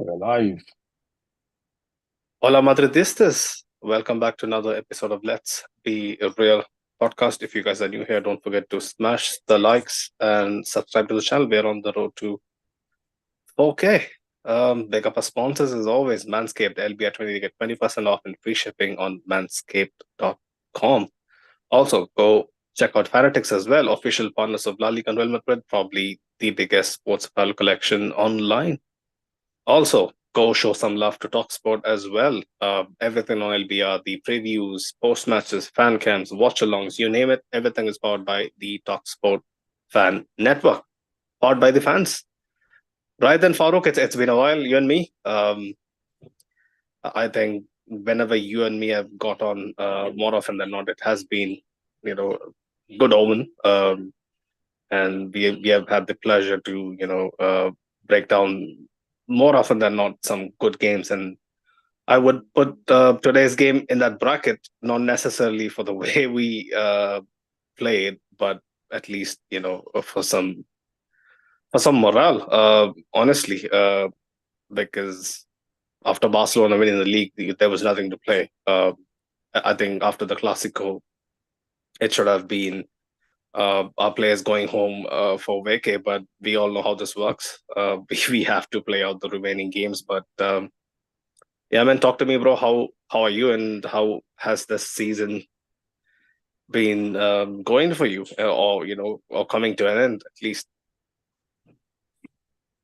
We're live. Hola Madridistas. Welcome back to another episode of Let's Be a Real podcast. If you guys are new here, don't forget to smash the likes and subscribe to the channel. We're on the road to 4K. Big up our sponsors as always. Manscaped, LB at 20, you get 20% off and free shipping on manscaped.com. Also, go check out Fanatics as well, official partners of La Liga and Real Madrid, probably the biggest sports apparel collection online. Also, go show some love to Talksport as well. Everything on LBR, the previews, post matches, fan cams, watch alongs, you name it, everything is powered by the Talksport Fan Network, powered by the fans. Right then, Farouk, it's been a while, you and me. I think whenever you and me have got on, more often than not, it has been, you know, good omen. And we have had the pleasure to, break down more often than not some good games. And I would put today's game in that bracket, not necessarily for the way we played, but at least for some morale. Honestly, because after Barcelona winning the league, there was nothing to play. I think after the Clasico, it should have been our players going home for vacay, but we all know how this works. We have to play out the remaining games, but. Yeah, man, talk to me, bro. How are you, and how has this season been going for you, or coming to an end at least?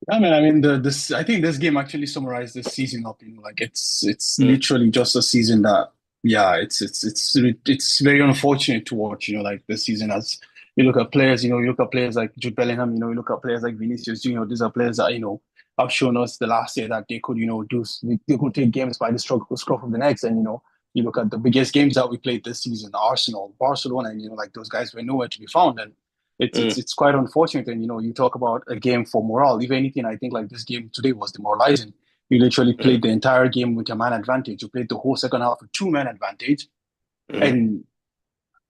Yeah, man. I mean, this. I think this game actually summarized this season up. Like it's Mm, literally just a season that. Yeah, it's very unfortunate to watch. Like this season as you look at players. You look at players like Jude Bellingham. You look at players like Vinicius Junior. These are players that have shown us the last year that they could they could take games by the scruff of the necks. And you look at the biggest games that we played this season: Arsenal, Barcelona, and like those guys were nowhere to be found. And it's mm, it's it's quite unfortunate. And you talk about a game for morale. If anything, I think like this game today was demoralizing. You literally mm, played the entire game with a man advantage. You played the whole second half with two man advantage. mm. And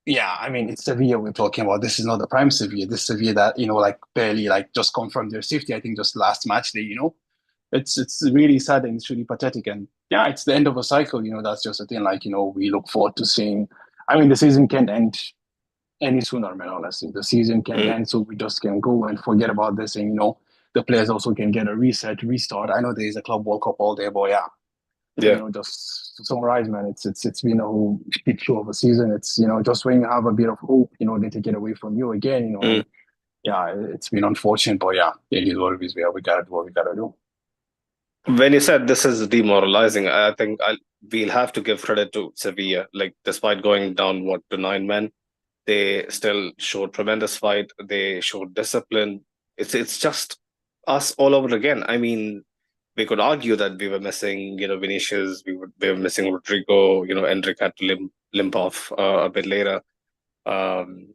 yeah, I mean it's Sevilla we're talking about. This is not the prime Sevilla. This Sevilla that, like barely like just confirmed their safety, I think just last match day. It's really sad and it's really pathetic. And yeah, it's the end of a cycle. That's just a thing. Like, we look forward to seeing. I mean, the season can end any sooner, man. Honestly, the season can Mm. end, so we just can go and forget about this, and the players also can get a reset, restart. I know there is a Club World Cup all day, but yeah, Yeah, just to summarize, man, it's been a whole shit show of a season. It's just when you have a bit of hope, they take it away from you again, mm. and yeah, it's been unfortunate, but yeah, it is what it is. We gotta do what we gotta do. When you said this is demoralizing, I think we'll have to give credit to Sevilla. Like, despite going down to 9 men, they still showed tremendous fight. They showed discipline. It's just us all over again. I mean, we could argue that we were missing, Vinicius, we were missing Rodrigo, Endrick had to limp off a bit later. Um,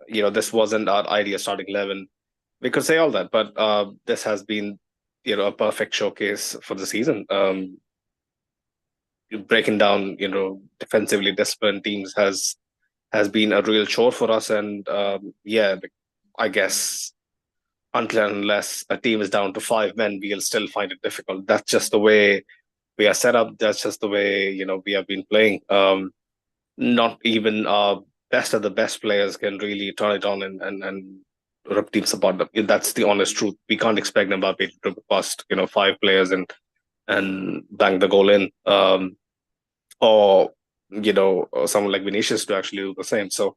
this wasn't our ideal starting 11. We could say all that, but this has been, a perfect showcase for the season. Breaking down, defensively disciplined teams has been a real chore for us, and yeah, I guess until and unless a team is down to 5 men, we'll still find it difficult. That's just the way we are set up. That's just the way we have been playing. Not even our best of the best players can really turn it on and rip teams apart. That's the honest truth. We can't expect Mbappe to rip past 5 players and bang the goal in, or or someone like Vinicius to actually do the same. So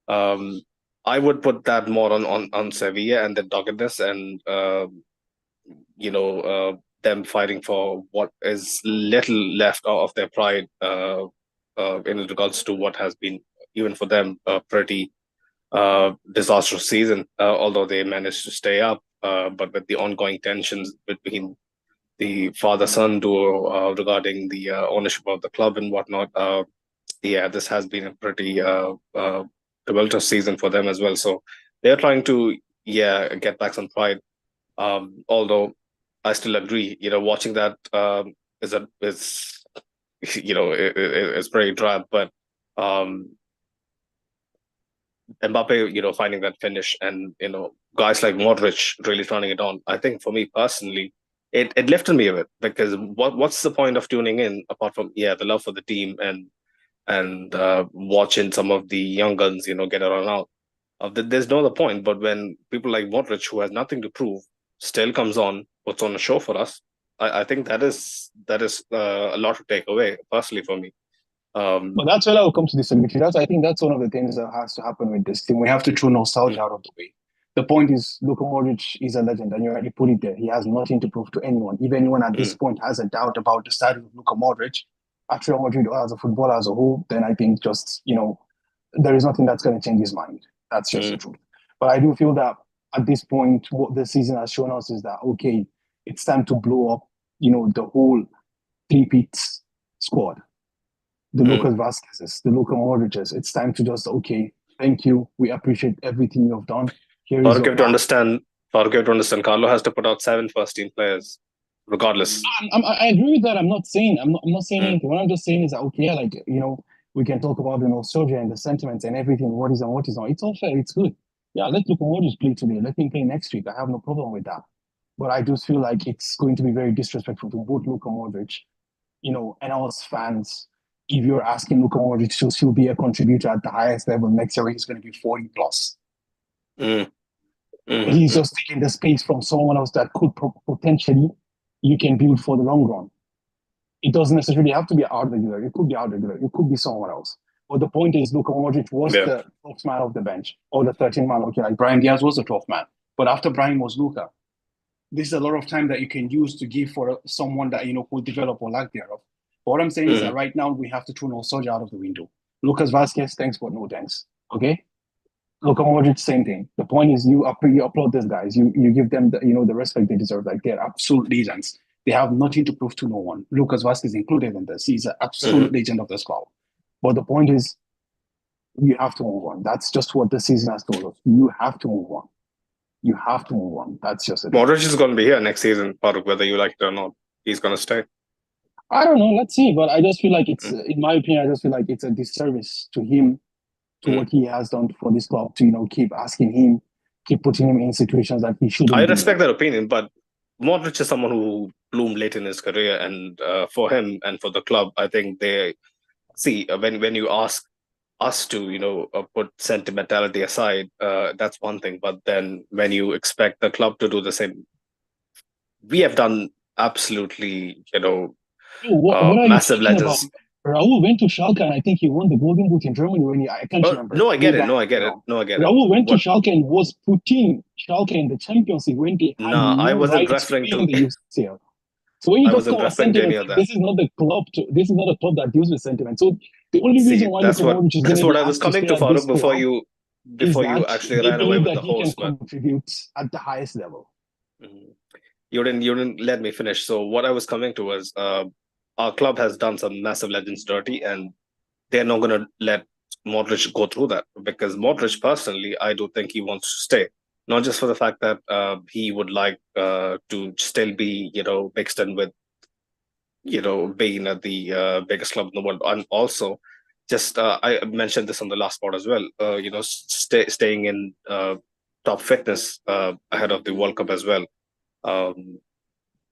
um, I would put that more on Sevilla and the doggedness and them fighting for what is little left of their pride in regards to what has been, even for them, a pretty disastrous season. Although they managed to stay up, but with the ongoing tensions between the father-son duo regarding the ownership of the club and whatnot. Yeah, this has been a pretty tumultuous season for them as well. So they're trying to, yeah, get back some pride. Although I still agree, watching that is it's very drab, but um, Mbappe, finding that finish, and guys like Modric really turning it on. I think for me personally, it lifted me a bit, because what's the point of tuning in apart from the love for the team and watching some of the young guns, get around out. There's no other point. But when people like Modric, who has nothing to prove, still comes on, puts on a show for us, I think that is a lot to take away personally for me. But that's where I will come to this with you. I think that's one of the things that has to happen with this team. We have to throw nostalgia out of the way. The point is, Luka Modric is a legend, and you already put it there. He has nothing to prove to anyone. If anyone at this point has a doubt about the status of Luka Modric, at Real Madrid or as a footballer as a whole, then I think just, there is nothing that's going to change his mind. That's just the truth. But I do feel that at this point, what the season has shown us is that, okay, it's time to blow up, the whole three-peat squad. The Lucas Vasquez's, the Luka Modric's. It's time to just, okay, thank you. We appreciate everything you've done. Here is to understand, Carlo has to put out 7 first-team players, regardless. I agree with that. I'm not saying anything. What I'm just saying is that, okay, we can talk about the nostalgia and the sentiments and everything, what is and what is not. It's all fair. It's good. Yeah, let Luka Modric play today. Let him play next week. I have no problem with that. But I just feel like it's going to be very disrespectful to both Luka Modric, and us fans. If you're asking Luka Modric to still be a contributor at the highest level next year, he's going to be 40 plus. He's just taking the space from someone else that could potentially you can build for the long run. It doesn't necessarily have to be Arda Güler. It could be Arda Güler. It could be someone else. But the point is, Luka Modric was the 12th man of the bench, or the 13th man. Okay, like Brahim Diaz was the 12th man. But after Brahim was Luka. This is a lot of time that you can use to give for someone that, could develop or lack thereof. But what I'm saying is that right now we have to throw nostalgia out of the window. Lucas Vasquez, thanks, but no thanks. Okay? Luka Modric, same thing. The point is you applaud these guys. You give them the, the respect they deserve. Like, they're absolute legends. They have nothing to prove to no one. Lucas Vasquez included in this. He's an absolute legend of this club. But the point is, you have to move on. That's just what the season has told us. You have to move on. You have to move on. That's just it. Modric is going to be here next season, Farooq, whether you like it or not. He's going to stay. I don't know. Let's see. But I just feel like it's, in my opinion, I just feel like it's a disservice to him, to what he has done for this club, to, keep asking him, keep putting him in situations that he shouldn't. I respect that opinion, but Modric is someone who bloomed late in his career. And for him and for the club, I think when you ask us to, put sentimentality aside, that's one thing. But then when you expect the club to do the same, we have done absolutely, massive legends. Raul went to Schalke and I think he won the Golden Boot in Germany I can't remember. No, I get it. Raul went to Schalke and was putting Schalke in the Champions League when they had I wasn't referring to the UCL. So when you talk about sentiment, this is not the club. This is not a club that deals with sentiment. So the only reason why that's what I was coming to, Farooq, before you actually ran away with the horse. He can contribute at the highest level. You didn't let me finish. So what I was coming to was, our club has done some massive legends dirty, and they're not going to let Modric go through that, because Modric, personally, I do think he wants to stay. Not just for the fact that he would like to still be, mixed in with, being at the biggest club in the world. And also, just I mentioned this on the last part as well, staying in top fitness ahead of the World Cup as well.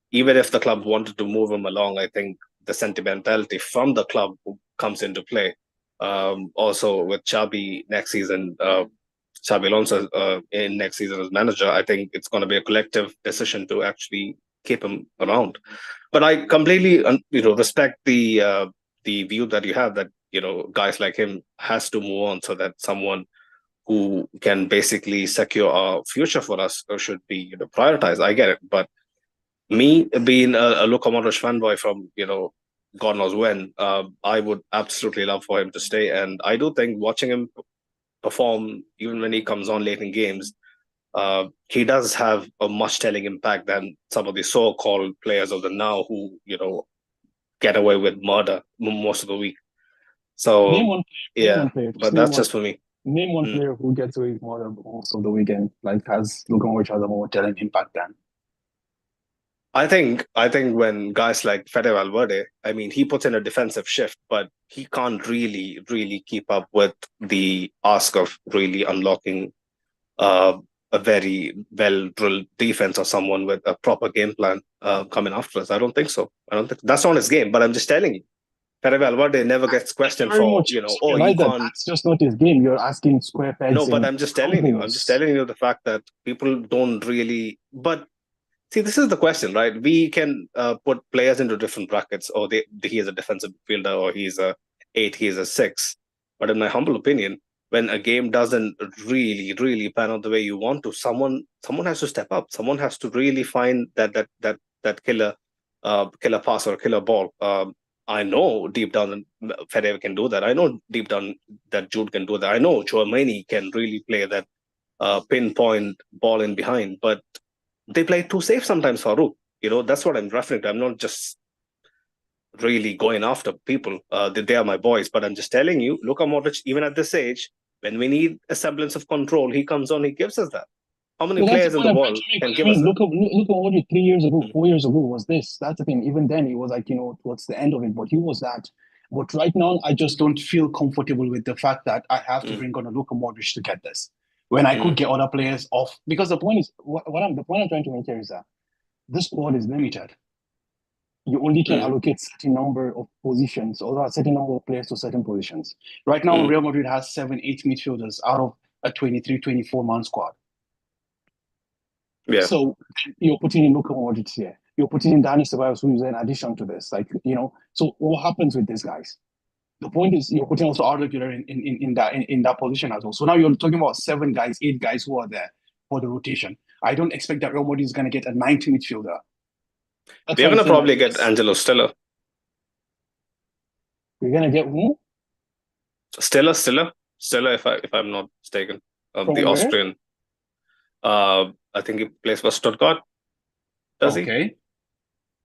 Even if the club wanted to move him along, I think the sentimentality from the club comes into play. Also, with Xabi next season, Xabi Alonso in next season as manager, I think it's going to be a collective decision to actually keep him around. But I completely, respect the view that you have, that guys like him has to move on, so that someone who can basically secure our future for us should be prioritized. I get it, but me being a Luka Modric fanboy from God knows when, I would absolutely love for him to stay. And I do think watching him perform, even when he comes on late in games, he does have a much telling impact than some of the so-called players of the now who get away with murder most of the week. So but that's just for me. Name one player who gets away with murder most of the weekend, like has Luka Modric has a more telling impact than. I think when guys like Fede Valverde, I mean, he puts in a defensive shift, but he can't really keep up with the ask of really unlocking a a very well-drilled defense or someone with a proper game plan coming after us. I don't think so. I don't think that's not his game. But I'm just telling you, Fede Valverde never gets That's questioned very for, much oh, you right. can't. That's just not his game. You're asking square No, pegs but in I'm just round telling you. I'm just holes. telling you the fact that people don't really. But see, this is the question, right? We can put players into different brackets. Or he is a defensive midfielder, or he's a 8, he's a 6. But in my humble opinion, when a game doesn't really pan out the way you want to, someone has to step up. Someone has to really find that killer pass or killer ball. I know deep down that Federer can do that. I know deep down that Jude can do that. I know Chouameni can really play that pinpoint ball in behind, but they play too safe sometimes, Farouk. That's what I'm referring to. I'm not just really going after people. They are my boys, but I'm just telling you, Luka Modric, even at this age, when we need a semblance of control, he comes on, he gives us that. How many Well, that's the players in point the I'm trying world to make. can I give us mean, that? look at what you 3 years ago, Mm, 4 years ago was this. That's the thing. Even then, it was like, towards the end of it, but he was that. But right now, I just don't feel comfortable with the fact that I have to mm, bring on a Luka Modric to get this. When I could mm, get other players off, because the point is, the point I'm trying to make here is that this squad is limited. You only can mm, allocate certain number of positions or a certain number of players to certain positions. Right now, mm. Real Madrid has 7, 8 midfielders out of a 23, 24-man squad. Yeah. So you're putting in local Modric here. You're putting in Dani Ceballos, who is an addition to this. So what happens with these guys? The point is you're putting also Arda Güler in that position as well. So now you're talking about 7 guys, 8 guys who are there for the rotation. I don't expect that Real Madrid is going to get a 90 midfielder. That's We're why I'm going to saying like probably get this. Angelo Stiller. We're going to get who? Stiller, if I'm not mistaken, the From where? Austrian. I think he plays for Stuttgart. Does he? Okay.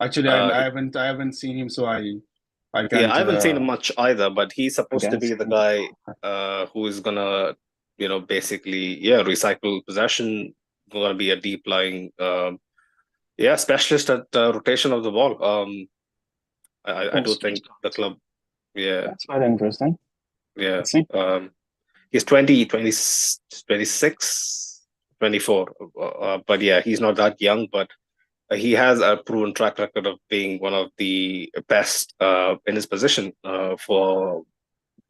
Actually, Uh, I haven't seen him, so I Yeah, can't I haven't seen him much either, but he's I supposed to can't be say the anything. guy who is gonna, basically, recycle possession, gonna be a deep lying, specialist at rotation of the ball. I Oh, do think the Stuttgart. club, yeah, That's quite interesting. yeah. Let's see. He's 26, 24, but yeah, he's not that young, but he has a proven track record of being one of the best in his position for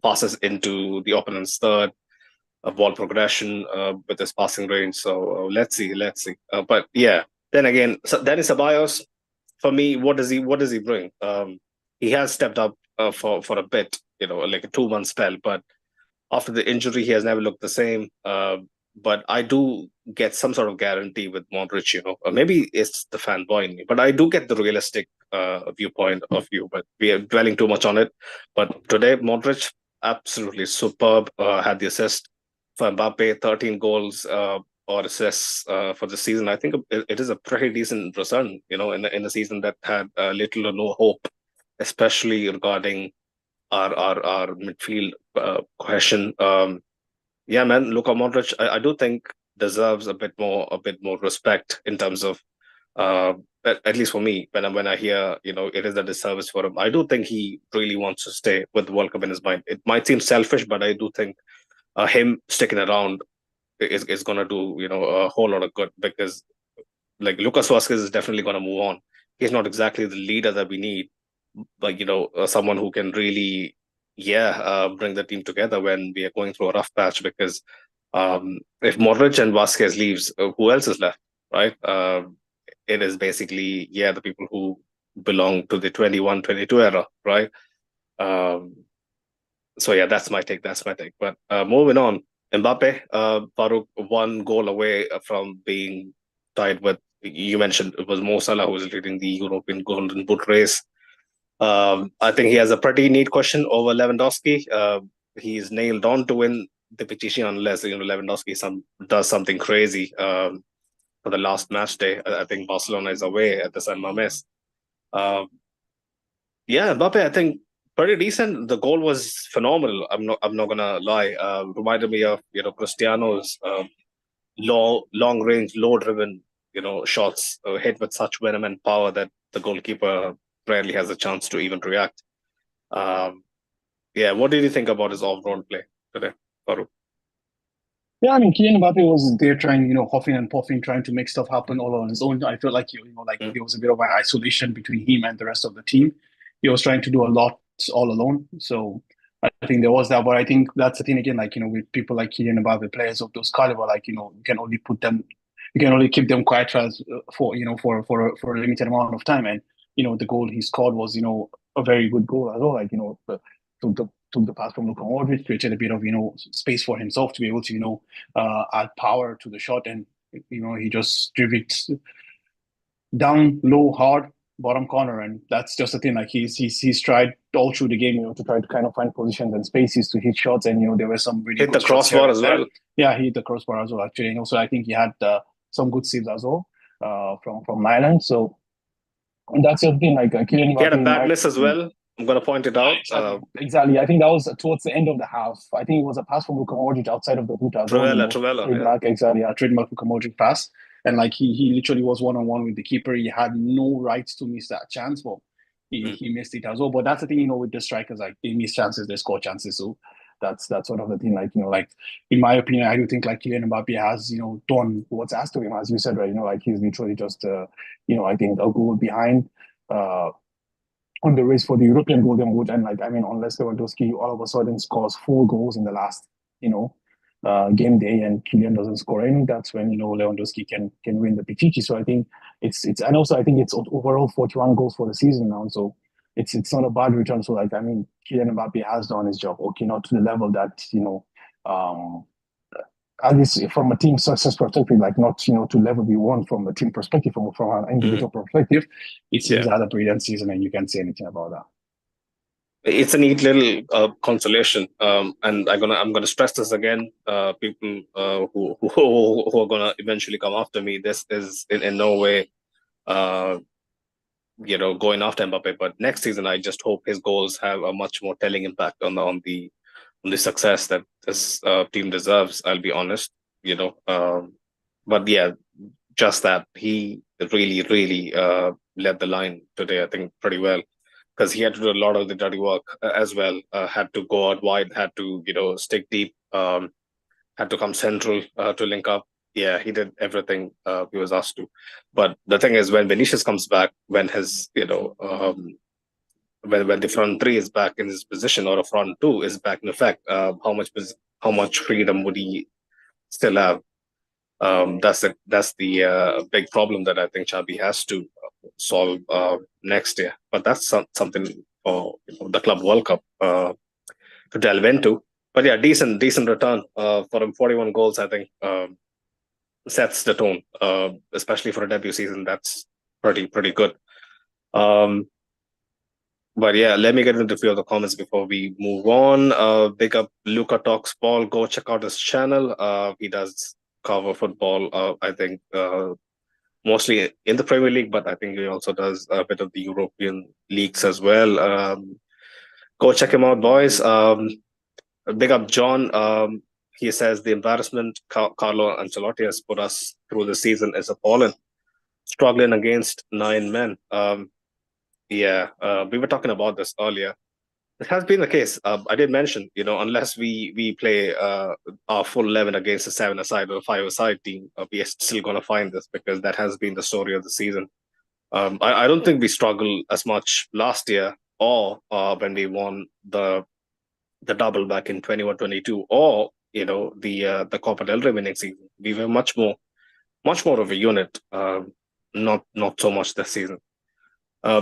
passes into the opponent's third, ball progression with his passing range. So let's see. But yeah, then again, Dennis Ceballos, for me, what does he bring? He has stepped up for a bit, like a 2 month spell, but after the injury, he has never looked the same. But I do get some sort of guarantee with Modric, or maybe it's the fanboy in me, but I do get the realistic viewpoint of you. But we are dwelling too much on it. But today, Modric, absolutely superb. Had the assist for Mbappe, 13 goals or assists for the season. I think it is a pretty decent return, in a season that had little or no hope, especially regarding our midfield cohesion. Yeah, man, Luka Modric, I do think deserves a bit more respect in terms of at least for me when I hear it is a disservice for him. I do think he really wants to stay with the World Cup in his mind. It might seem selfish, but I do think him sticking around is gonna do a whole lot of good because like Lucas Vasquez is definitely gonna move on. He's not exactly the leader that we need, like someone who can really bring the team together when we are going through a rough patch because if Modric and Vasquez leaves, who else is left, right? It is basically the people who belong to the 21-22 era, right? um, so yeah, that's my take, but moving on, Mbappe, Farouk, 1 goal away from being tied with, you mentioned it was Mo Salah who was leading the European Golden Boot race. I think he has a pretty neat question over Lewandowski. He's nailed on to win the Pichichi unless Lewandowski does something crazy for the last match day. I think Barcelona is away at the San Mamés. Um, yeah, Mbappe, I think pretty decent. The goal was phenomenal. I'm not gonna lie. Reminded me of Cristiano's long range, low driven shots hit with such venom and power that the goalkeeper rarely has a chance to even react. Um, yeah, what did you think about his all-round play today, Farouk? Yeah, I mean, Kylian Mbappe was there trying, huffing and puffing, trying to make stuff happen all on his own. I felt like, like Mm. there was a bit of an isolation between him and the rest of the team. He was trying to do a lot all alone. So I think there was that. But I think that's the thing again, like, with people like Kylian Mbappe, players of those caliber, like, you can only keep them quiet for a limited amount of time. And, the goal he scored was, a very good goal as well. Like, took the pass from Luka Modric, created a bit of, space for himself to be able to, add power to the shot. And, he just drove it down low, hard, bottom corner. And that's just the thing. Like he's tried all through the game, to try to kind of find positions and spaces to hit shots. And, there were some really Hit good the shots here crossbar and as there. well. Yeah, he hit the crossbar as well, actually. And also, I think he had some good saves as well from Ireland. So that's the thing. Like Kylian He had Mbappe, a in bad my miss as opinion, well. I'm gonna point it out. exactly. I think that was towards the end of the half. I think it was a pass from Luka Modric outside of the boot as well. Travella, yeah. Trademark, exactly. A trademark Luka Modric pass. And like he literally was one on one with the keeper. He had no right to miss that chance, but Mm. he missed it as well. But that's the thing, with the strikers, like they miss chances, they score chances. So that's sort of the thing. Like, like in my opinion, I do think like Kylian Mbappe has, done what's asked of him, as you said, right? Like he's literally just I think a goal behind. Uh, on the race for the European Golden Boot. And like, I mean, unless Lewandowski all of a sudden scores 4 goals in the last, game day, and Kylian doesn't score any, that's when Lewandowski can win the Pichichi. So I think it's and also I think it's overall 41 goals for the season now. So it's not a bad return. So like, I mean, Kylian Mbappe has done his job. Okay, not to the level that um, at least from a team success perspective, like not to level we want from a team perspective, from an Mm. individual perspective, he's Yeah. had a brilliant season, and you can't say anything about that. It's a neat little consolation, and I'm gonna stress this again. People who are gonna eventually come after me. This is in no way, uh, going after Mbappe. But next season, I just hope his goals have a much more telling impact on the success that this team deserves. I'll be honest, but yeah, just that he really led the line today. I think pretty well because he had to do a lot of the dirty work as well. Had to go out wide, had to stick deep, had to come central to link up. Yeah, he did everything he was asked to. But the thing is, when Vinicius comes back, when his when the front three is back in his position or a front two is back in effect, how much freedom would he still have? That's the big problem that I think Xabi has to solve next year. But that's something for the Club World Cup to delve into. But yeah, decent return for him. 41 goals, I think, sets the tone, especially for a debut season. That's pretty good. Um, but yeah, let me get into a few of the comments before we move on. Big up Luca Talks Ball. Go check out his channel. He does cover football. I think mostly in the Premier League, but I think he also does a bit of the European leagues as well. Go check him out, boys. Big up John. He says the embarrassment Carlo Ancelotti has put us through the season is appalling. Struggling against 9 men. We were talking about this earlier. It has been the case. I did mention, unless we play our full 11 against a 7-a-side or a 5-a-side team, we are still going to find this because that has been the story of the season. I don't think we struggled as much last year or when we won the double back in 21-22 or, the Copa del Rey winning season. We were much more of a unit, not so much this season.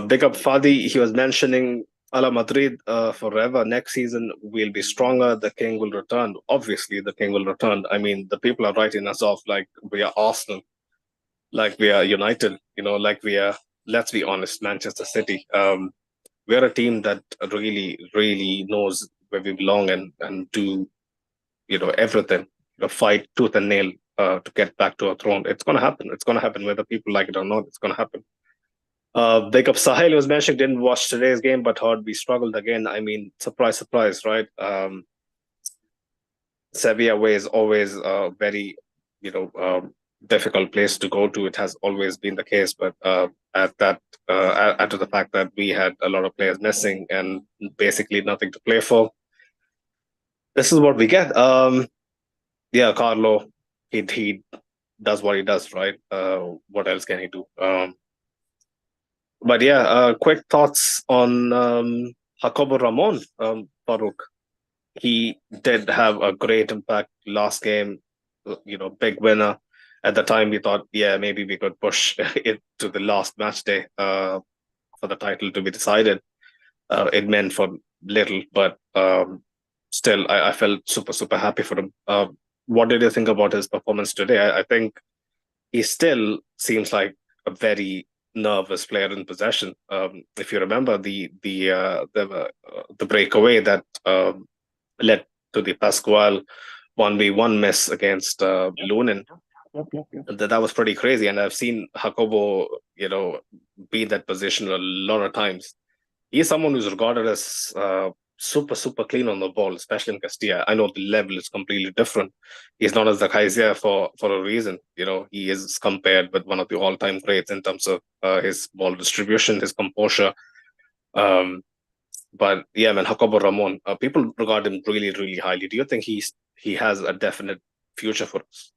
Big up Fadi, he was mentioning Ala Madrid forever. Next season we'll be stronger. The king will return. Obviously, the king will return. I mean, the people are writing us off like we are Arsenal, like we are United. Like we are. Let's be honest, Manchester City. We're a team that really knows where we belong and do everything. Fight tooth and nail to get back to our throne. It's gonna happen. It's gonna happen whether people like it or not. It's gonna happen. Big up Sahil was mentioned, didn't watch today's game, but heard we struggled again. I mean, surprise, right? Sevilla way is always a very, difficult place to go to. It has always been the case, but add to the fact that we had a lot of players missing and basically nothing to play for. This is what we get. Yeah, Carlo, he does what he does, right? What else can he do? But yeah, quick thoughts on Jacobo Ramon, Farouk. He did have a great impact last game, big winner. At the time, we thought, yeah, maybe we could push it to the last match day for the title to be decided. It meant for little, but still, I felt super, super happy for him. What did you think about his performance today? I think he still seems like a very nervous player in possession. If you remember the breakaway that led to the Pascual 1v1 miss against Yep, Lunin. yep. That was pretty crazy. And I've seen Jacobo, be in that position a lot of times. He's someone who's regarded as super, super clean on the ball, especially in Castilla. I know the level is completely different. He's not as the Kaiser for a reason. He is compared with one of the all-time greats in terms of his ball distribution, his composure. Um, but yeah, man, Jacobo Ramon, people regard him really, really highly. Do you think he has a definite future for us?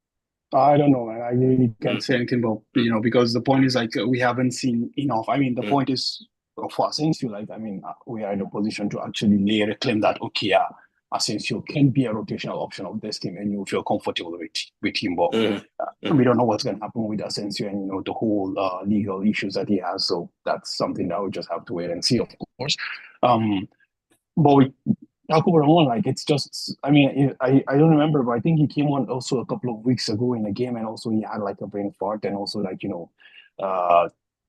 I don't know, man. I really can't Mm, say anything about, mm, because the point is like we haven't seen enough. I mean, the mm, point is for Asensio, like, I mean, we are in a position to actually lay a claim that, okay, yeah, Asensio can be a rotational option of this team and you feel comfortable with him. But mm, we mm, don't know what's going to happen with Asensio and, the whole legal issues that he has. So that's something that we just have to wait and see, of course. Um, but with Jacob Ramon, like it's just, I mean, I don't remember, but I think he came on also a couple of weeks ago in a game, and also he had like a brain fart, and also like uh,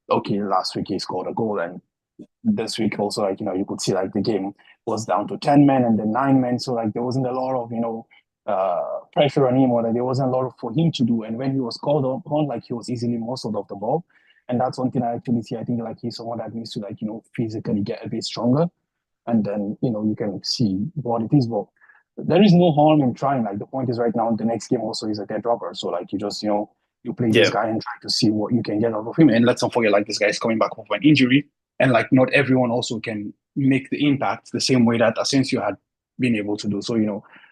okay, last week he scored a goal, and this week also like you could see like the game was down to 10 men and then 9 men, so like there wasn't a lot of pressure on him, or like there wasn't a lot of, for him to do, and when he was called upon, like he was easily muscled off the ball, and that's one thing I actually see. I think like he's someone that needs to like physically get a bit stronger and then you can see what it is. But there is no harm in trying. Like the point is, right now the next game also is a dead dropper. So like you just you play this yeah. guy and try to see what you can get out of him. And let's not forget, like this guy is coming back off an injury, and like not everyone also can make the impact the same way that Asensio had been able to do. So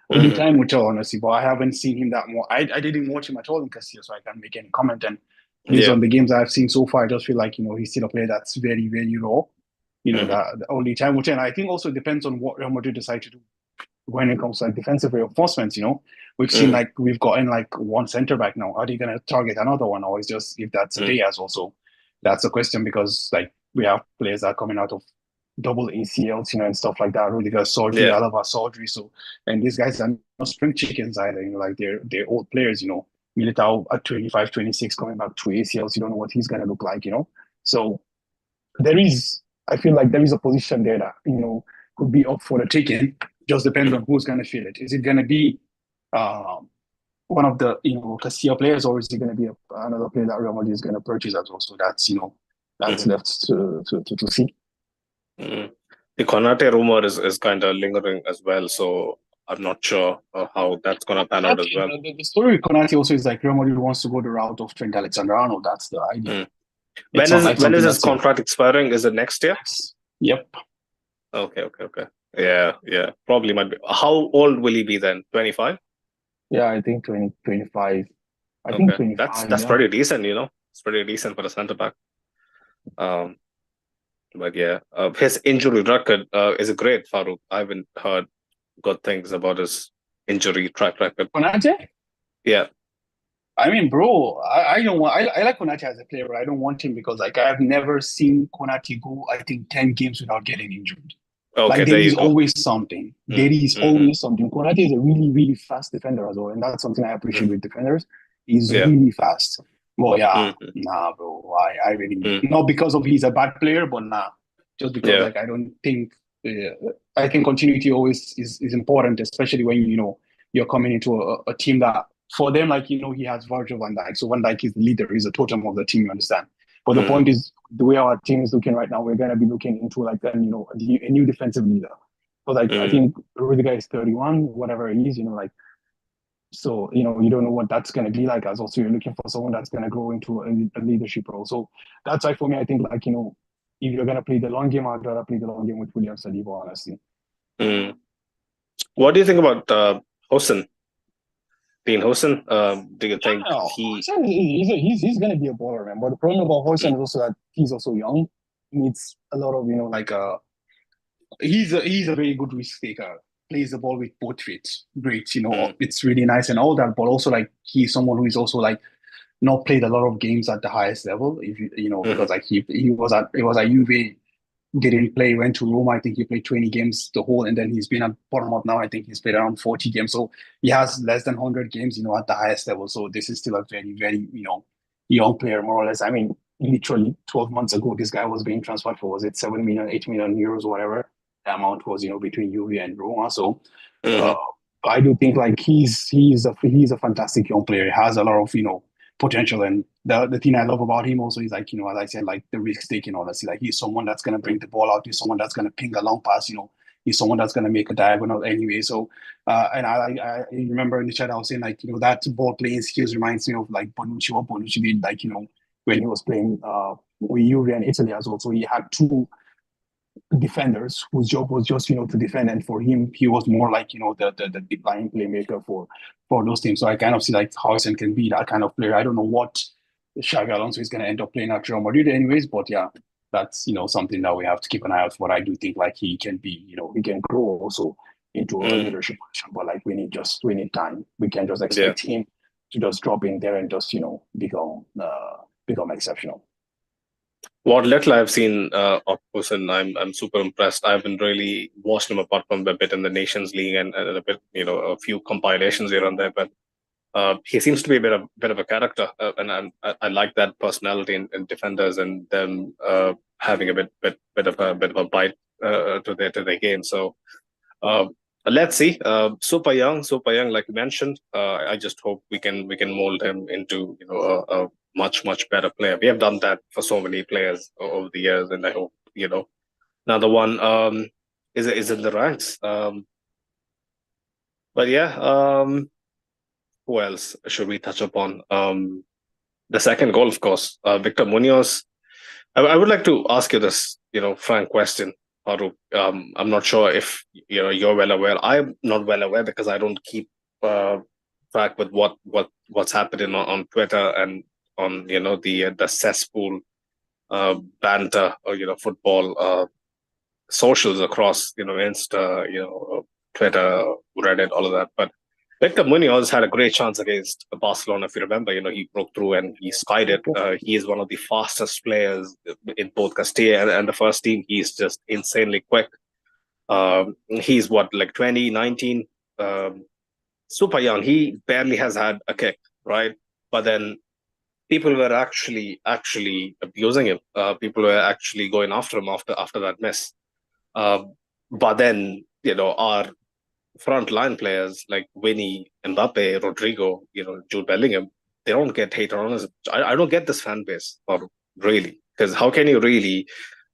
only Mm, time will tell, honestly. But I haven't seen him that more. I didn't watch him at all in Castilla, so I can't make any comment. And based yeah. on the games I've seen so far, I just feel like he's still a player that's very, very raw. Mm, That the only time which, and I think also depends on what Real Madrid decide to do when it comes to like defensive reinforcements. We've seen mm, like we've gotten like one center back now. Are they gonna target another one, or is just if that's a mm, day as also? That's a question because like we have players that are coming out of double ACLs, and stuff like that. Rudiger surgery, yeah. Alaba surgery. So and these guys are not spring chickens either. Like they're old players. Militao at 25, 26 coming back to ACLs. You don't know what he's gonna look like. So there is, I feel like there is a position there that could be up for the taking. Just depends Mm, on who's going to fill it. Is it going to be um, one of the Castilla players, or is it going to be another player that Real Madrid is going to purchase as well? So that's mm, left to see. mm. The Konate rumor is kind of lingering as well, so I'm not sure how that's gonna pan out as Okay, well. the story with Konate also is like Real Madrid wants to go the route of Trent Alexander-Arnold. That's the idea. Mm. It's When not is like when is something his that's a contract expiring? Is it next year? Yep. Okay. Yeah, yeah. Probably might be. How old will he be then? 25? Yeah, I think 2025. I think Okay. That's 25. that's Yeah. pretty decent, It's pretty decent for a centre back. Um, but yeah, his injury record is great, Farouk. I haven't heard good things about his injury track record. Konate? Yeah. I mean, bro, I don't want. I like Konate as a player, but I don't want him because like I have never seen Konate go, I think, 10 games without getting injured. Okay, Like there there is you go. always something. There Mm, is mm, always something. Konate is a really, really fast defender as well, and that's something I appreciate mm. with defenders. He's Yeah. really fast. Well, yeah, Mm, nah, bro. I really mm, not because of he's a bad player, but nah, just because yeah. like I don't think. I think continuity always is important, especially when you're coming into a team that for them like he has Virgil van Dijk, so Van Dijk is the leader, he's the totem of the team. You understand? But the Mm, point is, the way our team is looking right now, we're gonna be looking into like a new defensive leader. So like I mm, think Rudiger is 31, whatever it is, like so you don't know what that's gonna be like. As also you're looking for someone that's gonna grow into a leadership role. So that's why for me, I think like if you're gonna play the long game, I'd rather play the long game with William Saliba, honestly. mm. What do you think about Hosen? Dean Housen, do you think No, he? he's going to be a baller, man. But the problem about Hoyson is also that he's also young. He needs a lot of, like he's a very good risk taker. Plays the ball with both feet. Great, Mm, it's really nice and all that. But also like he's someone who is also like not played a lot of games at the highest level. If mm, because like he was at UVA, didn't play, went to Roma. I think he played 20 games the whole, and then he's been at Bournemouth now. I think he's played around 40 games. So he has less than 100 games, at the highest level. So this is still a very, very, young player, more or less. I mean, literally 12 months ago, this guy was being transferred for, was it 7 million, 8 million euros, whatever the amount was, between UV and Roma. So uh, mm, I do think like he's a fantastic young player. He has a lot of, potential. And the thing I love about him also is like, as I said, like the risk taking, honestly. Like he's someone that's gonna bring the ball out, he's someone that's gonna ping a long pass, he's someone that's gonna make a diagonal anyway. So and I remember in the chat I was saying like, that ball playing skills reminds me of like Bonucci, what Bonucci did, like, when he was playing with Juve and Italy as well. So he had two defenders whose job was just to defend, and for him he was more like the deep line playmaker for those teams. So I kind of see like Howson can be that kind of player. I don't know what Xavi Alonso is going to end up playing at Real Madrid anyways, but yeah, that's something that we have to keep an eye out for. I do think like he can be, he can grow also into a mm, leadership position, but like we need time. We can't just yeah. expect him to just drop in there and just become exceptional. What little I've seen of Housen, I'm super impressed. I haven't really watched him apart from a bit in the Nations League and a bit, a few compilations here and there. But he seems to be a bit of a character, and I like that personality in defenders and them having a bit of a bite to their game. So uh, let's see. Super young, like you mentioned. I just hope we can mold him into a much better player. We have done that for so many players over the years, and I hope another one is in the ranks. But yeah, who else should we touch upon? The second goal, of course, Victor Munoz. I would like to ask you this, frank question, Farooq. I'm not sure if you're well aware. I'm not well aware because I don't keep uh, track with what's happening on Twitter and on the cesspool banter or football socials across Insta, Twitter, Reddit, all of that. But Victor Munoz had a great chance against Barcelona. If you remember, he broke through and he skied it. He is one of the fastest players in both Castilla and the first team. He's just insanely quick. He's what, like 20, 19, super young. He barely has had a kick, right? But then people were actually abusing him. People were actually going after him after that miss. Uh, but then, our front line players like Winnie, Mbappe, Rodrigo, Jude Bellingham, they don't get hated on us. I don't get this fan base, or really, because how can you really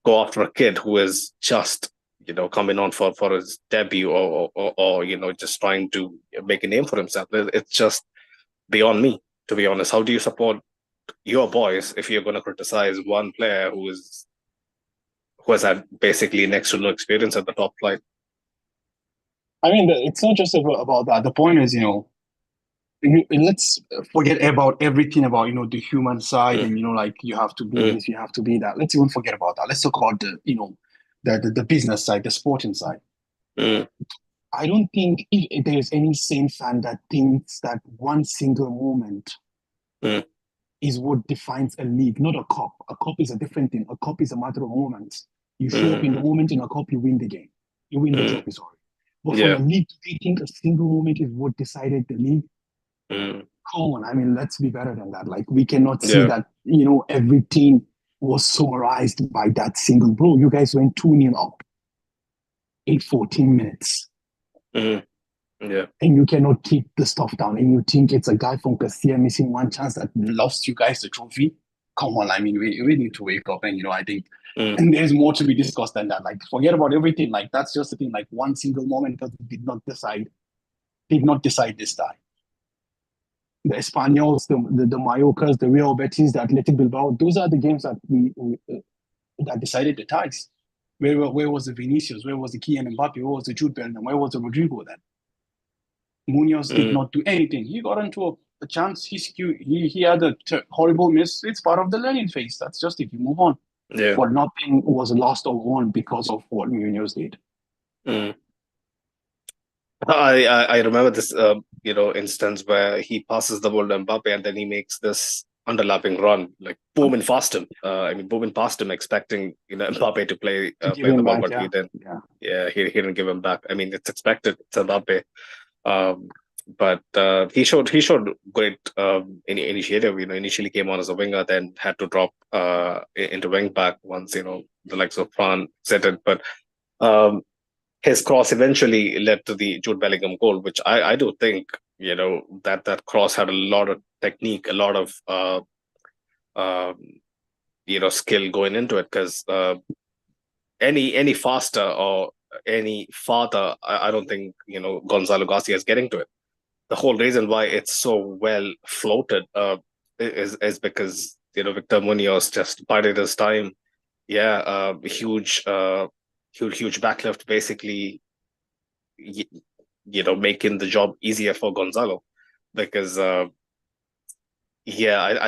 go after a kid who is just coming on for his debut or just trying to make a name for himself? It's just beyond me, to be honest. How do you support your boys if you're going to criticize one player who has had basically next to no experience at the top flight? I mean, it's not just about that. The point is, let's forget about everything about the human side, Mm, and like you have to be mm, this, you have to be that. Let's even forget about that. Let's talk about the business side, the sporting side. mm, I don't think if there is any sane fan that thinks that one single moment mm, is what defines a league, not a cup. A cup is a different thing. A cup is a matter of moments. You show up in the mm, moment in a cup, you win the game. You win the mm. trophy, sorry. But for a Yeah. league, do you think a single moment is what decided the league? Mm, Come on, I mean, let's be better than that. Like, we cannot see yeah. that, everything was summarized by that single. Bro, you guys went 2-0 up in 14 minutes, Mm, yeah. and you cannot keep the stuff down. And you think it's a guy from Castilla missing one chance that lost you guys the trophy? Come on, I mean, we need to wake up. And, I think, Mm, and there's more to be discussed than that. Like, forget about everything. Like, that's just the thing. Like, one single moment that did not decide this time. The Espanyol, the Mallorcas, the Real Betis, the Athletic Bilbao. Those are the games that that decided the ties. Where was the Vinicius? Where was the Kylian Mbappe? Where was the Jude Bellingham? Where was the Rodrigo then? Munoz did not do anything. He got into a chance. He had a horrible miss. It's part of the learning phase. That's just it. You move on. Yeah. But nothing was lost or won because of what Munoz did. I remember this instance where he passes the ball to Mbappe and then he makes this underlapping run, like Bowman passed him. Bowman passed him expecting Mbappe to play the ball, but he didn't. He didn't give him back. I mean, it's expected. It's Mbappe. But he showed great initiative. Initially came on as a winger, then had to drop into wing back once the likes of Fran set it. But his cross eventually led to the Jude Bellingham goal, which I do think that cross had a lot of technique, a lot of skill going into it, because any faster or any farther, I don't think Gonzalo Garcia is getting to it. The whole reason why it's so well floated is because Victor Munoz just bided his time. Huge backlift, basically, making the job easier for Gonzalo, because I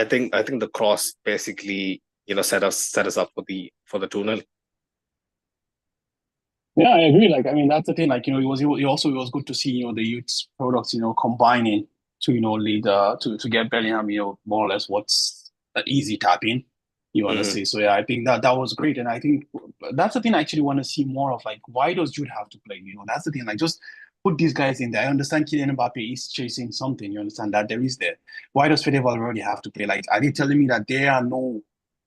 think the cross basically set us up for the 2-0. Yeah, I agree. That's the thing. It was good to see the youth products combining to lead to get Bellingham more or less what's an easy tap in. You want to say. So I think that was great, and I think that's the thing I actually want to see more of. Why does Jude have to play? That's the thing. Just put these guys in there. I understand Kylian Mbappe is chasing something. You understand that there is there. Why does Fede Valverde have to play? Are they telling me that there are no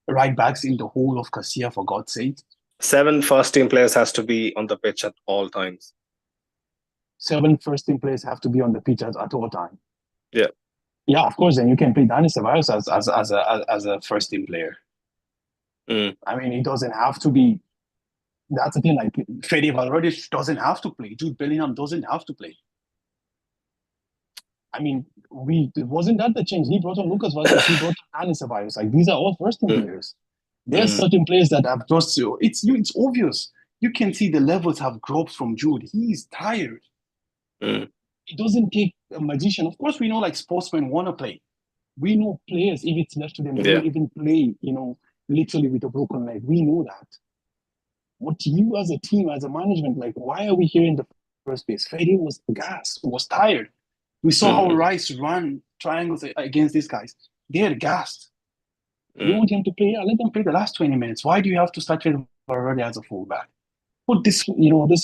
right backs in the whole of Castilla, for God's sake? 7 first-team players has to be on the pitch at all times. 7 first-team players have to be on the pitch at all times. Yeah. Yeah, of course. Then you can play Dani Ceballos as a first-team player. It doesn't have to be. That's the thing. Fede Valverde doesn't have to play. Jude Bellingham doesn't have to play. Wasn't that the change? He brought on Lucas Vazquez. He brought on Dani Ceballos. These are all first-team players. There are certain players that have just it's obvious. You can see the levels have dropped from Jude. He's tired. It doesn't take a magician. Of course, we know sportsmen want to play. We know players, if it's left to them, they don't even play, literally with a broken leg. We know that. But you as a team, as a management, why are we here in the first place? Fede was gassed, was tired. We saw how Rice ran triangles against these guys. They're gassed. You want him to play? Let them play the last 20 minutes. Why do you have to start Fede Valverde as a fullback? Put these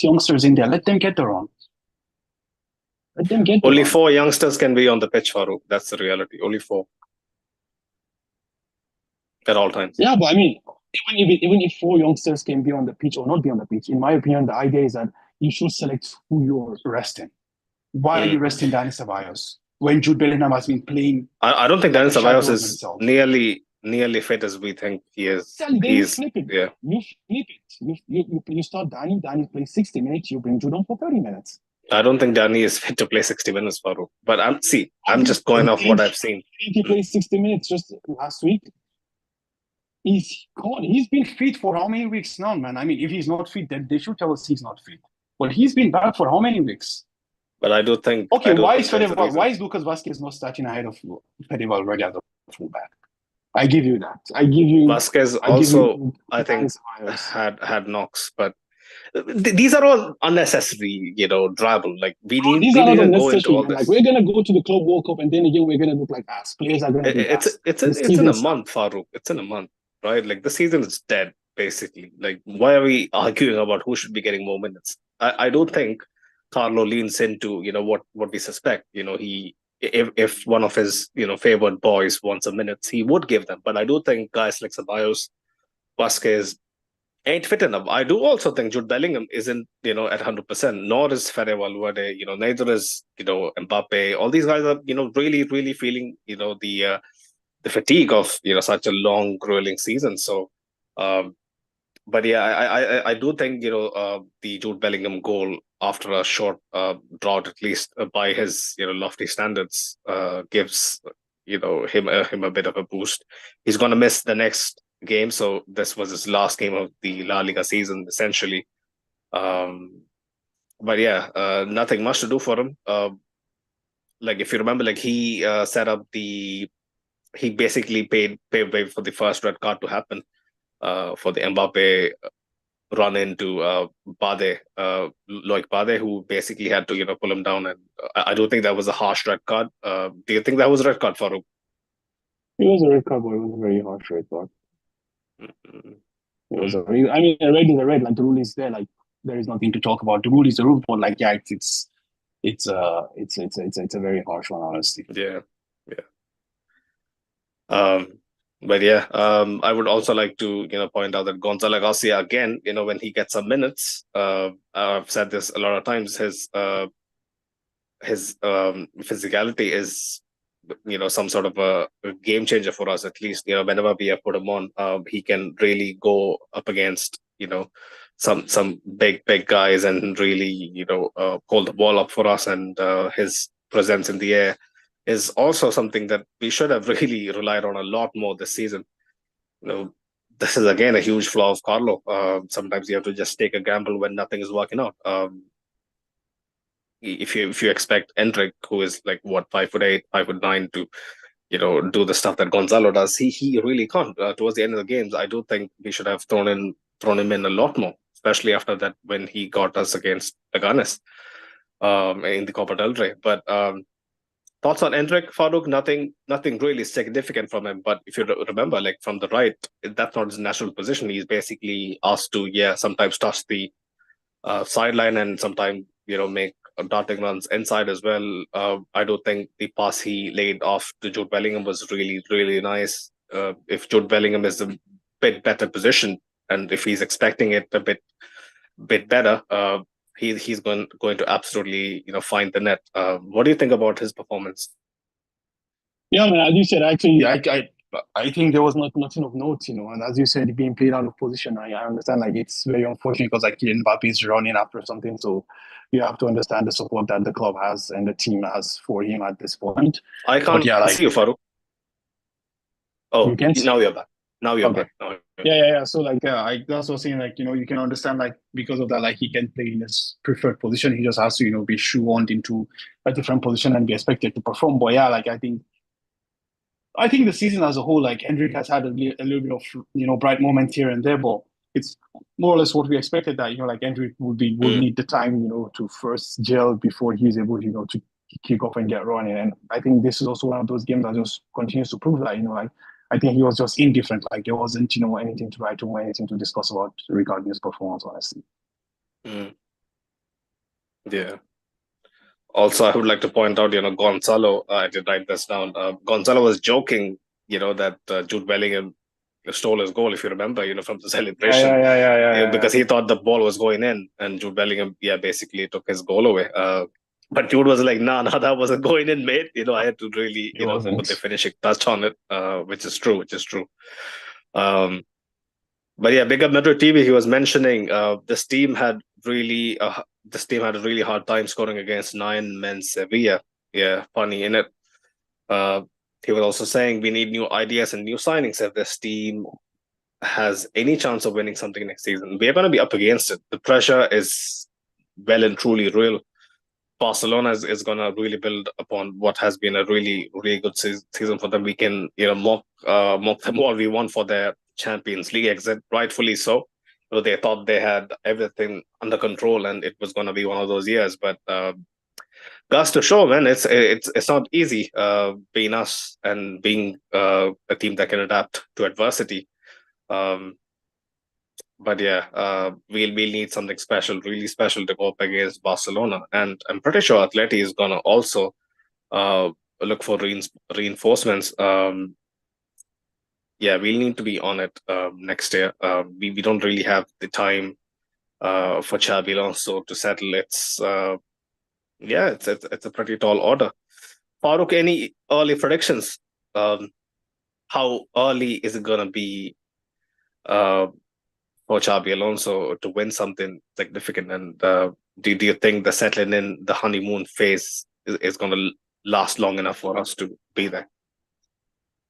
youngsters in there. Let them get the run. Only 4 youngsters can be on the pitch, Farouk. That's the reality. Only 4 at all times. Yeah, but even if 4 youngsters can be on the pitch or not be on the pitch, in my opinion, the idea is that you should select who you're resting. Why are you resting Dani Ceballos when Jude Bellingham has been playing? I don't think Dani Ceballos is nearly fit as we think he is. You flip it. Yeah. You flip it. You start Dani. Dani plays 60 minutes. You bring Jude on for 30 minutes. I don't think Dani is fit to play 60 minutes, Farouk. But I'm just going off what I've seen. He played 60 minutes just last week. He's been fit for how many weeks now, man? If he's not fit, then they should tell us he's not fit. Well, he's been back for how many weeks? But I do think. Okay, why is Lucas Vazquez not starting ahead of Fede Valverde as a fullback? I give you that. Vazquez also, I think, had knocks, but these are all unnecessary, dribble. We didn't go into all this. We're gonna go to the Club World Cup, and then again we're gonna look like ass. Players are gonna be ass. It's in a month, Farouk. It's in a month, right? The season is dead, basically. Why are we arguing about who should be getting more minutes? I don't think Carlo leans into what we suspect. If one of his favored boys wants a minutes, he would give them. But I do think guys like Ceballos, Vazquez ain't fit enough. I do also think Jude Bellingham isn't at 100%. Nor is Fede Valverde. Neither is Mbappe. All these guys are really really feeling the fatigue of such a long grueling season. So. But yeah, I do think the Jude Bellingham goal after a short drought, at least by his lofty standards, gives him a bit of a boost. He's going to miss the next game, so this was his last game of the La Liga season, essentially. But yeah, nothing much to do for him. like if you remember, like he set up he basically paved way for the first red card to happen for the Mbappe run into Bade, Loic Bade, who basically had to pull him down, and I don't think that was a harsh red card. Do you think that was a red card, Farouk? It was a red card, but it was a very harsh red card. Mm-hmm. It was I mean, a red is a red. Like the rule is there. Like there is nothing to talk about. The rule is the rule, but like yeah, it's a very harsh one, honestly. Yeah, yeah. Um, but yeah, I would also like to point out that Gonzalo Garcia again, when he gets some minutes, I've said this a lot of times, his physicality is some sort of a game changer for us. At least whenever we have put him on, he can really go up against some big guys and really hold the ball up for us, and his presence in the air is also something that we should have really relied on a lot more this season. This is again a huge flaw of Carlo. Sometimes you have to just take a gamble when nothing is working out. If you expect Endrick, who is like what 5'8", 5'9", to do the stuff that Gonzalo does, he really can't. Towards the end of the games, I do think we should have thrown him in a lot more, especially after that when he got us against Leganes in the Copa del Rey. But thoughts on Endrick, Farouk? Nothing really significant from him. But if you remember, like from the right, that's not his natural position. He's basically asked to sometimes touch the sideline and sometimes make darting runs inside as well. I do think the pass he laid off to Jude Bellingham was really, really nice. If Jude Bellingham is a bit better positioned, and if he's expecting it a bit better, he's going to absolutely find the net. What do you think about his performance? Yeah, man. As you said, actually, I think there was nothing of note, and as you said, being played out of position, I understand. Like it's very unfortunate because like Kylian Mbappe is running after something, so you have to understand the support that the club has and the team has for him at this point. I But can't yeah, like see you, Farouk. Oh, you can now see. you're back. Now you're Okay. back. Now Yeah. So like, that's what I'm saying. Like, you can understand like because of that, like he can play in his preferred position. He just has to, be shoehorned into a different position and be expected to perform. But yeah, like I think the season as a whole, like Hendrick has had a little bit of bright moments here and there, but it's more or less what we expected that like Hendrick would Mm. need the time to first gel before he's able to kick off and get running. And I think this is also one of those games that just continues to prove that like I think he was just indifferent. Like there wasn't anything to write or anything to discuss about regarding his performance. Honestly. Mm. Yeah. Also, I would like to point out, Gonzalo, I did write this down. Gonzalo was joking, that Jude Bellingham stole his goal, if you remember, from the celebration, because he thought the ball was going in, and Jude Bellingham, basically took his goal away. But Jude was like, nah, that wasn't going in, mate. I had to really, It put the wasn't. finishing touch on it, which is true, Um, but yeah, big up Madrid TV. He was mentioning this team had a really hard time scoring against nine men Sevilla. Yeah, funny in it. Uh, he was also saying we need new ideas and new signings if this team has any chance of winning something next season. We are going to be up against it. The pressure is well and truly real. Barcelona is going to really build upon what has been a really, really good season for them. We can, mock them all we want for their Champions League exit, rightfully so. They thought they had everything under control and it was going to be one of those years. But goes to show, man, it's not easy being us and being a team that can adapt to adversity. Um, but yeah, we'll need something special, really special, to go up against Barcelona, and I'm pretty sure Atleti is gonna also uh, look for reinforcements. Yeah, we'll need to be on it next year. We don't really have the time for Xabi Alonso to settle. It's a pretty tall order. Farooq, any early predictions? How early is it gonna be uh, for Xabi Alonso to win something significant? And do you think the settling in, the honeymoon phase, is going to last long enough for us to be there?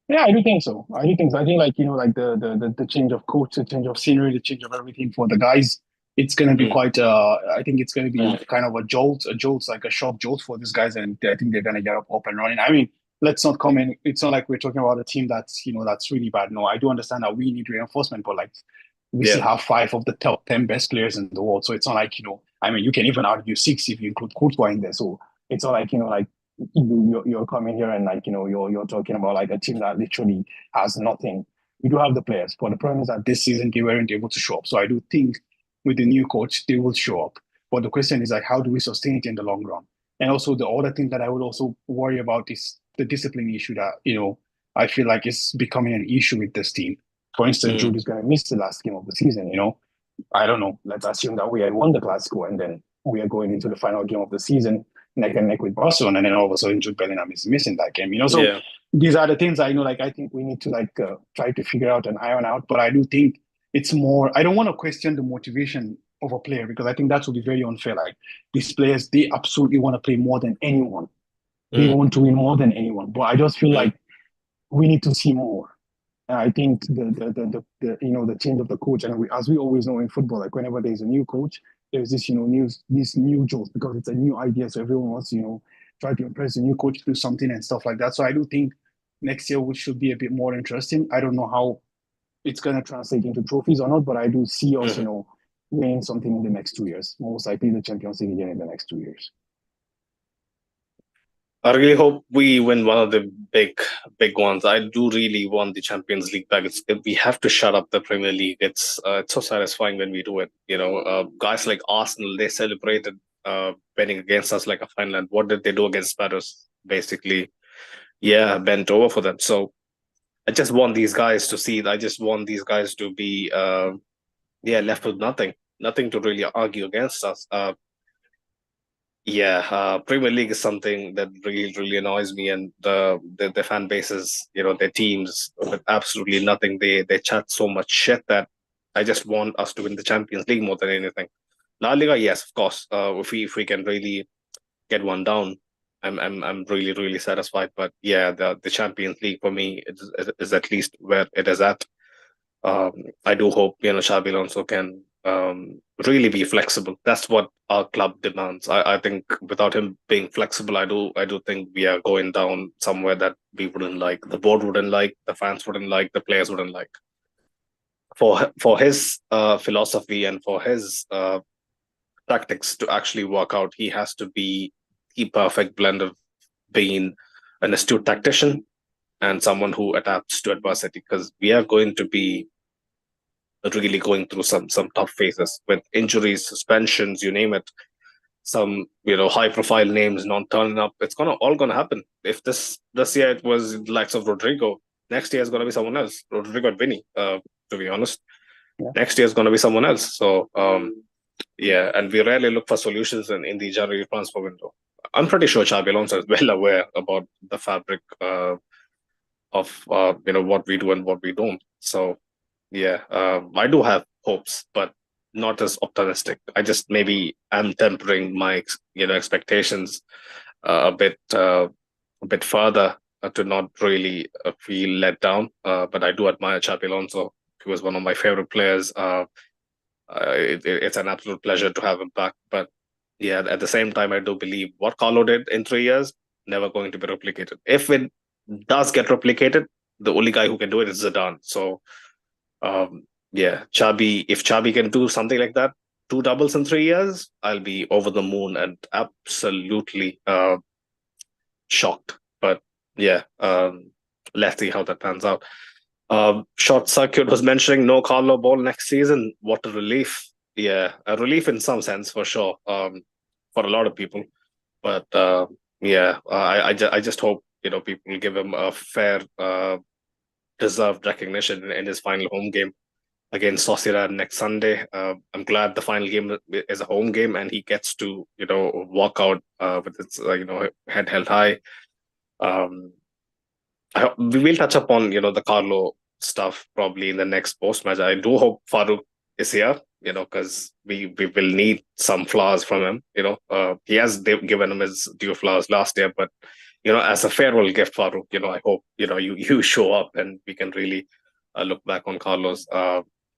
Yeah, I do think so. I think like like the change of coach, the change of scenery, the change of everything for the guys. it's going to be quite. I think it's going to be kind of a jolt, like a shock jolt for these guys, and I think they're going to get up and running. I mean, let's not comment. It's not like we're talking about a team that's that's really bad. No, I do understand that we need reinforcement, but like we still have 5 of the top 10 best players in the world. So it's not like I mean, you can even argue 6 if you include Courtois in there. So it's not like like you're coming here and like you're talking about like a team that literally has nothing. We do have the players, but the problem is that this season they weren't able to show up. So I do think with the new coach they will show up. But the question is like, how do we sustain it in the long run? And also the other thing that I would also worry about is the discipline issue that I feel like is becoming an issue with this team. For instance, Jude is going to miss the last game of the season. I don't know. Let's assume that we had won the Clasico and then we are going into the final game of the season neck and neck with Barcelona, and then all of a sudden Jude Bellingham is missing that game. So these are the things I think we need to try to figure out and iron out. But I do think it's more. I don't want to question the motivation of a player because I think that would be very unfair. Like these players, they absolutely want to play more than anyone. They want to win more than anyone. But I just feel like we need to see more. I think the change of the coach, and as we always know in football, like whenever there's a new coach, there's this new jolt because it's a new idea, so everyone wants try to impress the new coach through something and stuff like that. So I do think next year should be a bit more interesting. I don't know how it's going to translate into trophies or not, but I do see us winning something in the next 2 years, most likely the Champions League again in the next 2 years. I really hope we win one of the big ones. I do really want the Champions League back. We have to shut up the Premier League. It's so satisfying when we do it. Guys like Arsenal, they celebrated winning against us like a Finland. What did they do against Spurs? Basically, bent over for them. So I just want these guys to see it. I just want these guys to be left with nothing to really argue against us. Premier League is something that really, really annoys me, and the fan bases, their teams with absolutely nothing. They chat so much shit that I just want us to win the Champions League more than anything. La Liga, yes, of course. If we can really get one down, I'm really, really satisfied. But the Champions League for me is at least where it is at. I do hope Xabi Alonso can really be flexible. That's what our club demands. I think without him being flexible, I do think we are going down somewhere that we wouldn't like. The board wouldn't like. The fans wouldn't like. The players wouldn't like. For his philosophy and for his tactics to actually work out, he has to be the perfect blend of being an astute tactician and someone who adapts to adversity, because we are going to be really going through some tough phases with injuries, suspensions, you name it. Some high profile names not turning up. It's all gonna happen. If this year it was the likes of Rodrigo, next year is gonna be someone else. Rodrigo and Vinny, to be honest. Yeah. Next year is gonna be someone else. So and we rarely look for solutions in the January transfer window. I'm pretty sure Xabi Alonso is well aware about the fabric of what we do and what we don't. So I do have hopes, but not as optimistic. I just maybe am tempering my expectations a bit further to not really feel let down. But I do admire Xabi Alonso. He was one of my favorite players. It's an absolute pleasure to have him back. But at the same time, I do believe what Carlo did in 3 years never going to be replicated. If it does get replicated, the only guy who can do it is Zidane. So Xabi, if Xabi can do something like that, 2 doubles in 3 years, I'll be over the moon and absolutely shocked. But let's see how that pans out. Short Circuit was mentioning no Carlo Ball next season. What a relief. A relief in some sense for sure, for a lot of people. But I just hope people give him a fair deserved recognition in his final home game against Sociedad next Sunday. I'm glad the final game is a home game and he gets to walk out with his head held high. We will touch upon the Carlo stuff probably in the next post match. I do hope Farouk is here, because we will need some flowers from him. He has given him his due flowers last year, but as a farewell gift, Farouk, I hope you show up and we can really look back on Carlo's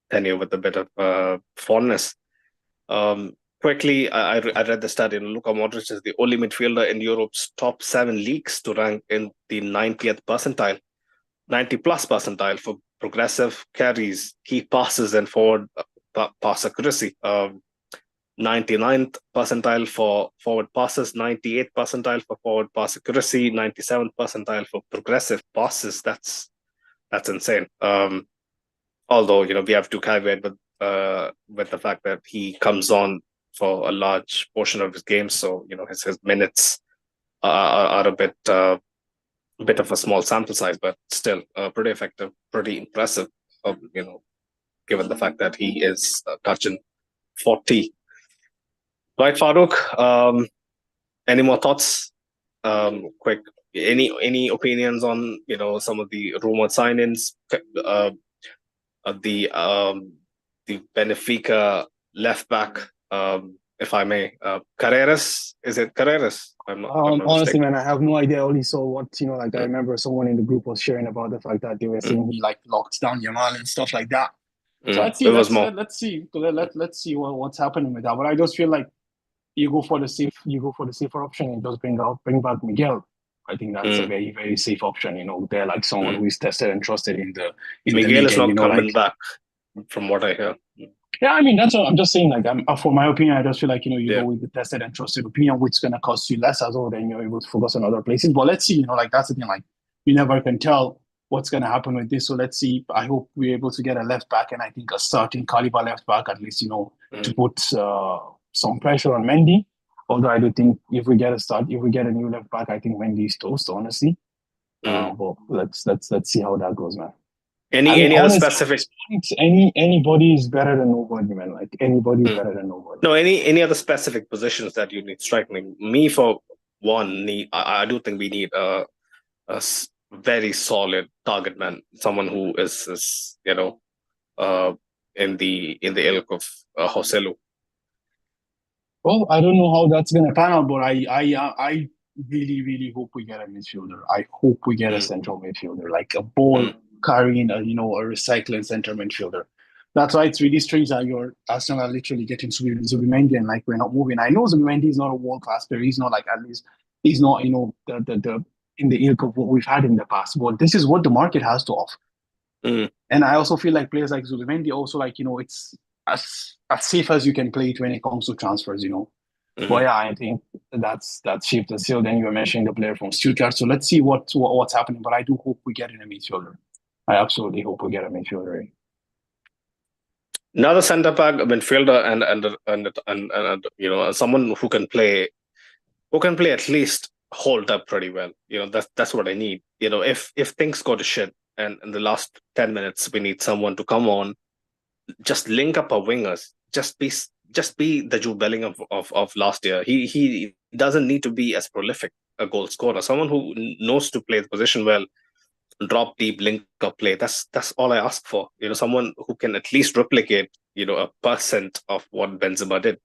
tenure with a bit of fondness. Quickly, I read the stat. Luka Modric is the only midfielder in Europe's top 7 leagues to rank in the 90th percentile, 90 plus percentile for progressive carries, key passes, and forward pass accuracy. 99th percentile for forward passes, 98th percentile for forward pass accuracy, 97th percentile for progressive passes. That's insane. Although we have to caveat with the fact that he comes on for a large portion of his game, so his minutes are a bit of a small sample size, but still pretty effective, pretty impressive. Given the fact that he is touching 40. Right, Farouk. Any more thoughts? Quick. Any opinions on some of the rumored signings? The Benfica left back, if I may, Carreras. Is it Carreras? I'm not Honestly, mistaken. man, I have no idea. I only saw what I remember someone in the group was sharing about the fact that they were saying he like locked down Yamal and stuff like that. So let's see. It was more. Let's see. Let's see what's happening with that. But I just feel like you go for the safer option and just bring back Miguel. I think that's a very, very safe option. They're like someone who is tested and trusted in the Miguel league, is and not coming back, from what I hear. yeah, I mean that's what I'm just saying. Like, for my opinion, I just feel like you go with the tested and trusted opinion, which is gonna cost you less as well. Then you're able to focus on other places. But let's see. Like that's the thing. Like you never can tell what's gonna happen with this. So let's see. I hope we're able to get a left back, and I think a starting caliber left back at least. To put some pressure on Mendy. Although I do think if we get a new left back, I think Mendy is toast, honestly. But let's see how that goes, man. Any other specific? Anybody is better than nobody, man. Like anybody is better than nobody. No, any other specific positions that you need striking? Me for one, I do think we need a very solid target man, someone who is in the ilk of Joselu. Well, I don't know how that's gonna pan out, but I really, really hope we get a midfielder. I hope we get a central midfielder, like a ball carrying a recycling center midfielder. That's why it's really strange that your Arsenal are literally getting Zubimendi and like we're not moving. I know Zubimendi is not a world class player. He's not like, at least he's not the in the ilk of what we've had in the past. But this is what the market has to offer. And I also feel like players like Zubimendi also it's as safe as you can play it when it comes to transfers. But yeah, I think that's ship the seal. Then you were mentioning the player from Stuttgart. So let's see what's happening. But I do hope we get in a midfielder. I absolutely hope we get a midfielder. Another centre back, a midfielder, and someone who can play at least hold up pretty well. That's what I need. If things go to shit and in the last 10 minutes we need someone to come on, just link up our wingers. Just be the Jude Bellingham of last year. He doesn't need to be as prolific a goal scorer. Someone who knows to play the position well, drop deep, link up play. That's all I ask for. Someone who can at least replicate 1% of what Benzema did.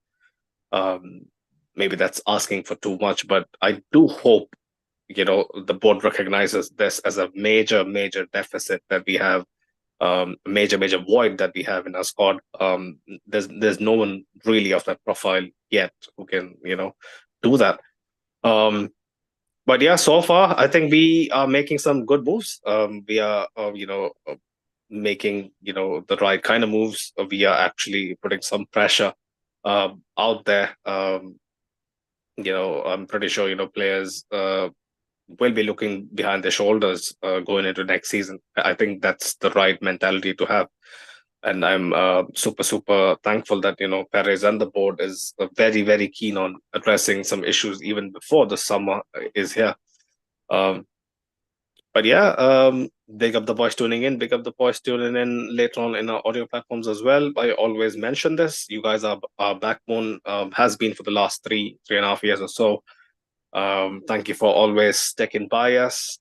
Maybe that's asking for too much, but I do hope the board recognizes this as a major deficit that we have, major void that we have in our squad. There's no one really of that profile yet who can do that. But yeah, so far I think we are making some good moves. We are making the right kind of moves. We are actually putting some pressure out there. I'm pretty sure players will be looking behind their shoulders going into next season. I think that's the right mentality to have. And I'm super thankful that Perez and the board is very, very keen on addressing some issues even before the summer is here. But yeah, big up the boys tuning in. Big up the boys tuning in later on in our audio platforms as well. I always mention this. You guys are our backbone, has been for the last 3.5 years or so. Thank you for always sticking by us.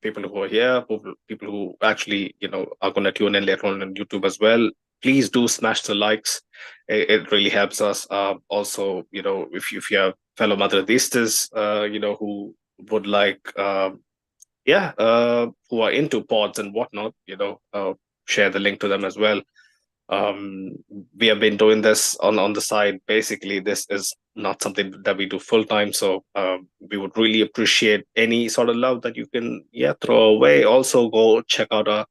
People who are here, people who actually are going to tune in later on YouTube as well. Please do smash the likes. It really helps us. Also, if you have fellow Madridistas, who would like, who are into pods and whatnot, share the link to them as well. We have been doing this on the side. Basically, this is not something that we do full time. So we would really appreciate any sort of love that you can throw away. Also, go check out our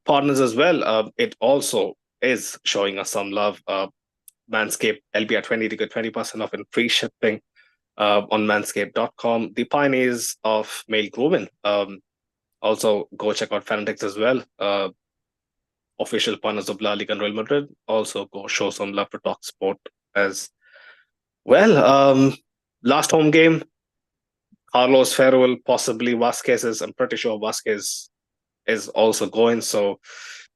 partners as well. It also is showing us some love. Manscaped LBR 20 to get 20% off and free shipping on manscaped.com. The pioneers of male grooming. Also, go check out Fanatics as well. Official partners of La Liga and Real Madrid. Also, go show some love to Talksport as well. Last home game, Carlos Ferrell, possibly Vasquez. I'm pretty sure Vasquez is also going. So,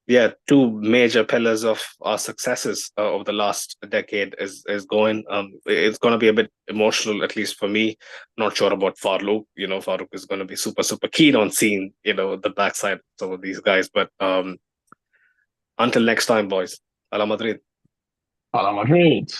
yeah, two major pillars of our successes over the last decade is going. It's going to be a bit emotional, at least for me. Not sure about Farlouk. Farlouk is going to be super, super keen on seeing, the backside of some of these guys. But until next time, boys. Hala Madrid. Hala Madrid.